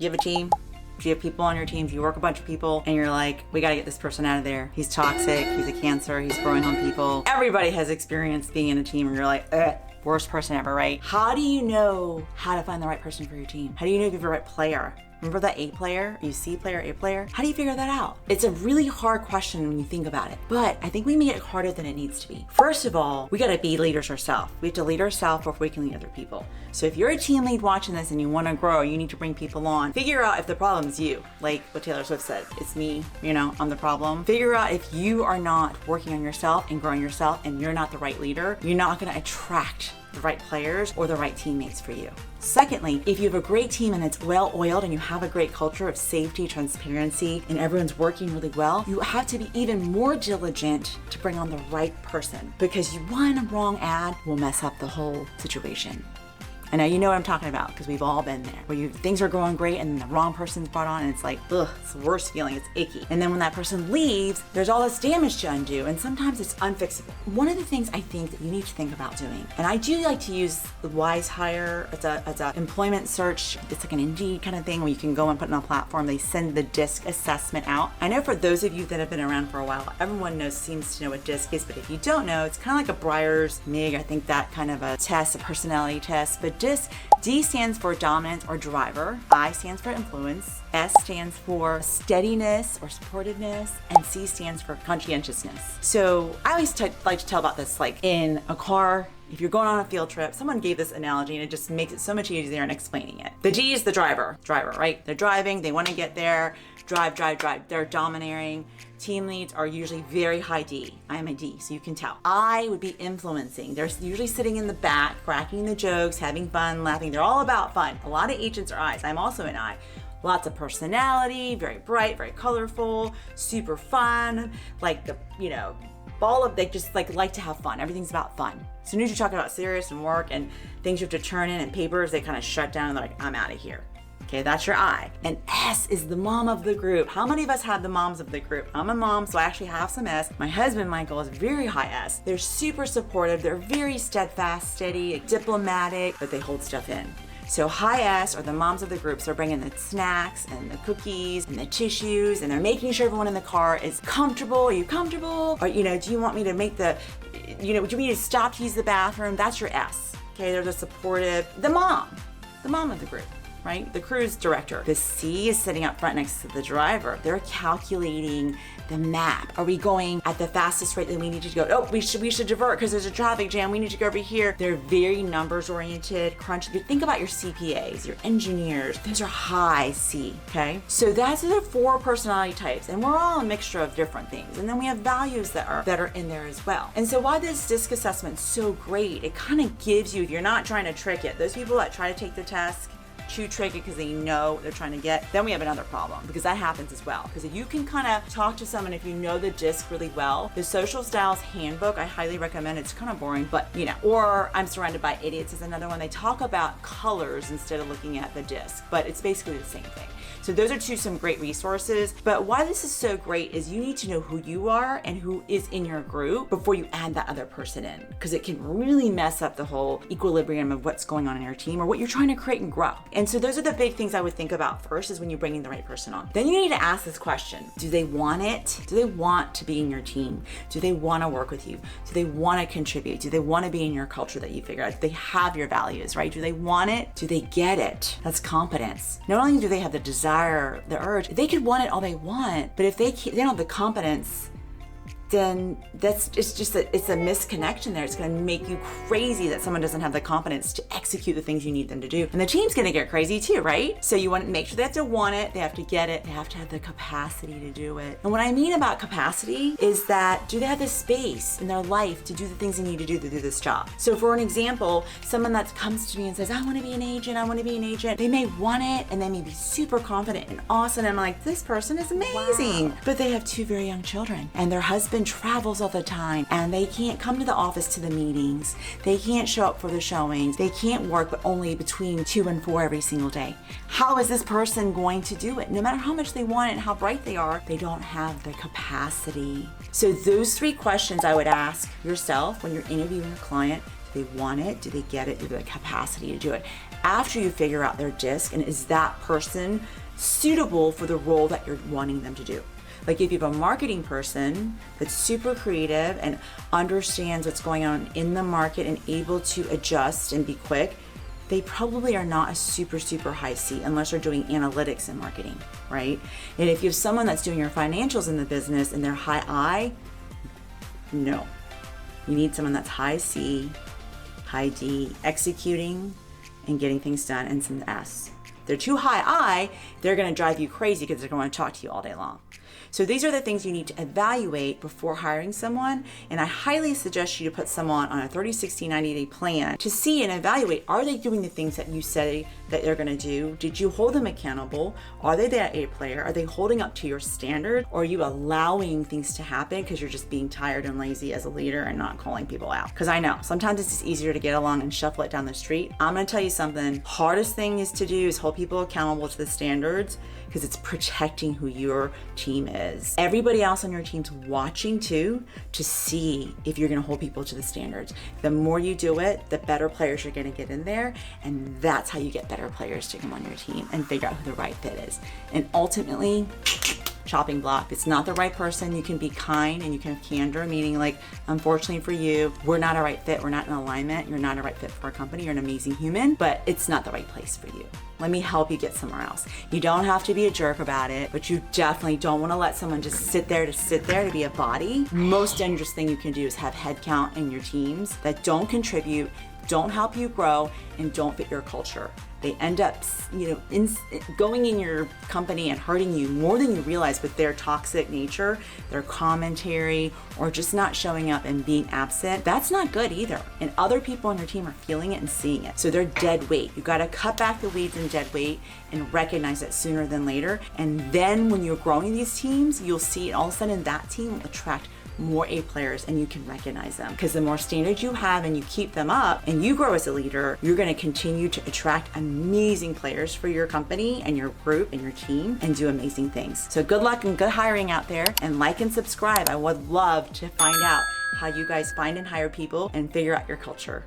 You have a team? Do you have people on your team? Do you work a bunch of people and you're like, we gotta get this person out of there. He's toxic, he's a cancer, he's growing on people. Everybody has experienced being in a team and you're like, worst person ever, right? How do you know how to find the right person for your team? How do you know if you have the right player? Remember that A player? You C player, A player? How do you figure that out? It's a really hard question when you think about it, but I think we make it harder than it needs to be. First of all, we gotta be leaders ourselves. We have to lead ourselves before we can lead other people. So if you're a team lead watching this and you wanna grow, you need to bring people on. Figure out if the problem is you, like what Taylor Swift said, it's me, I'm the problem. Figure out if you are not working on yourself and growing yourself and you're not the right leader, you're not gonna attract the right players or the right teammates for you. Secondly, if you have a great team and it's well-oiled and you have a great culture of safety, transparency, and everyone's working really well, you have to be even more diligent to bring on the right person, because one wrong ad will mess up the whole situation. I know you know what I'm talking about, because we've all been there, where things are going great and the wrong person's brought on and it's like, ugh, it's the worst feeling, it's icky. And then when that person leaves, there's all this damage to undo, and sometimes it's unfixable. One of the things I think that you need to think about doing, and I do like to use the wizehire as a employment search. It's like an Indeed kind of thing where you can go and put it on a platform. They send the DISC assessment out. I know for those of you that have been around for a while, everyone seems to know what DISC is, but if you don't know, it's kind of like a Breyers-Mig, I think that kind of a test, a personality test. But DISC, D stands for dominance or driver, I stands for influence, S stands for steadiness or supportiveness, and C stands for conscientiousness. So I always like to tell about this, like in a car. If you're going on a field trip, someone gave this analogy and it just makes it so much easier in explaining it. The D is the driver, right? They're driving, they want to get there, drive. They're domineering. Team leads are usually very high D. I am a D, so you can tell. I would be influencing. They're usually sitting in the back, cracking the jokes, having fun, laughing. They're all about fun. A lot of agents are I's. I'm also an I. Lots of personality, very bright, very colorful, super fun, like they just like to have fun. Everything's about fun. As soon as you talk about serious and work and things you have to turn in and papers, they kind of shut down and they're like, I'm out of here. Okay, that's your I. And S is the mom of the group. How many of us have the moms of the group? I'm a mom, so I actually have some S. My husband, Michael, is very high S. They're super supportive. They're very steadfast, steady, diplomatic, but they hold stuff in. So high S are the moms of the groups. They're bringing the snacks and the cookies and the tissues, and they're making sure everyone in the car is comfortable. Are you comfortable? Or, do you want me to make do you want me to stop to use the bathroom? That's your S. Okay, they're the supportive, the mom of the group. Right? The cruise director. The C is sitting up front next to the driver. They're calculating the map. Are we going at the fastest rate that we need to go? Oh, we should divert because there's a traffic jam. We need to go over here. They're very numbers oriented, crunch. Think about your CPAs, your engineers. Those are high C, okay? So that's the 4 personality types, and we're all a mixture of different things. And then we have values that are in there as well. And so why this DISC assessment's so great, it kind of gives you, if you're not trying to trick it, those people that try to take the test, trick it because they know what they're trying to get, then we have another problem, because that happens as well. Because if you can kind of talk to someone, if you know the DISC really well, the Social Styles Handbook, I highly recommend. It's kind of boring, but or I'm Surrounded by Idiots is another one. They talk about colors instead of looking at the DISC, but it's basically the same thing. So those are some great resources. But why this is so great is you need to know who you are and who is in your group before you add that other person in, because it can really mess up the whole equilibrium of what's going on in your team or what you're trying to create and grow. And so those are the big things I would think about first, is when you're bringing the right person on. Then you need to ask this question. Do they want it? Do they want to be in your team? Do they want to work with you? Do they want to contribute? Do they want to be in your culture that you figure out? Do they have your values, right? Do they want it? Do they get it? That's competence. Not only do they have the desire, the urge, they could want it all they want, but if they don't have the competence, then it's a misconnection there. It's going to make you crazy that someone doesn't have the competence to execute the things you need them to do. And the team's going to get crazy too, right? So you want to make sure they have to want it, they have to get it, they have to have the capacity to do it. And what I mean about capacity is that, do they have the space in their life to do the things they need to do this job? So for an example, someone that comes to me and says, I want to be an agent, they may want it and they may be super confident and awesome. And I'm like, this person is amazing. Wow. But they have 2 very young children and their husband travels all the time and they can't come to the office to the meetings. They can't show up for the showings. They can't work but only between 2 and 4 every single day. How is this person going to do it? No matter how much they want it and how bright they are, they don't have the capacity. So those 3 questions I would ask yourself when you're interviewing a client. Do they want it? Do they get it? Do they have the capacity to do it? after you figure out their disc and is that person suitable for the role that you're wanting them to do. Like if you have a marketing person that's super creative and understands what's going on in the market and able to adjust and be quick, they probably are not a super, super high C unless they're doing analytics and marketing, right? And if you have someone that's doing your financials in the business and they're high I, no. You need someone that's high C, high D, executing and getting things done, and some S. They're too high I, they're gonna drive you crazy because they're going to talk to you all day long. So these are the things you need to evaluate before hiring someone. And I highly suggest you to put someone on a 30, 60, 90-day plan to see and evaluate, are they doing the things that you say that they're gonna do? Did you hold them accountable? Are they that A player? Are they holding up to your standard? Or are you allowing things to happen because you're just being tired and lazy as a leader and not calling people out? Because I know, sometimes it's just easier to get along and shuffle it down the street. I'm gonna tell you something, hardest thing is to do is hold people accountable to the standards, because it's protecting who your team is. Everybody else on your team's watching too, to see if you're gonna hold people to the standards. The more you do it, the better players you're gonna get in there, and that's how you get better players to come on your team and figure out who the right fit is. And ultimately, chopping block. If it's not the right person, you can be kind and you can have candor, meaning like, unfortunately for you, we're not a right fit, we're not in alignment, you're not a right fit for our company, you're an amazing human, but it's not the right place for you. Let me help you get somewhere else. You don't have to be a jerk about it, but you definitely don't want to let someone just sit there to be a body. Most dangerous thing you can do is have headcount in your teams that don't contribute, don't help you grow, and don't fit your culture. They end up, going in your company and hurting you more than you realize with their toxic nature, their commentary, or just not showing up and being absent. That's not good either. And other people on your team are feeling it and seeing it. So they're dead weight. You gotta cut back the weeds and dead weight and recognize it sooner than later. And then when you're growing these teams, you'll see all of a sudden that team will attract more A players and you can recognize them. Because the more standards you have and you keep them up and you grow as a leader, you're gonna continue to attract amazing players for your company and your group and your team and do amazing things. So good luck and good hiring out there, and like and subscribe. I would love to find out how you guys find and hire people and figure out your culture.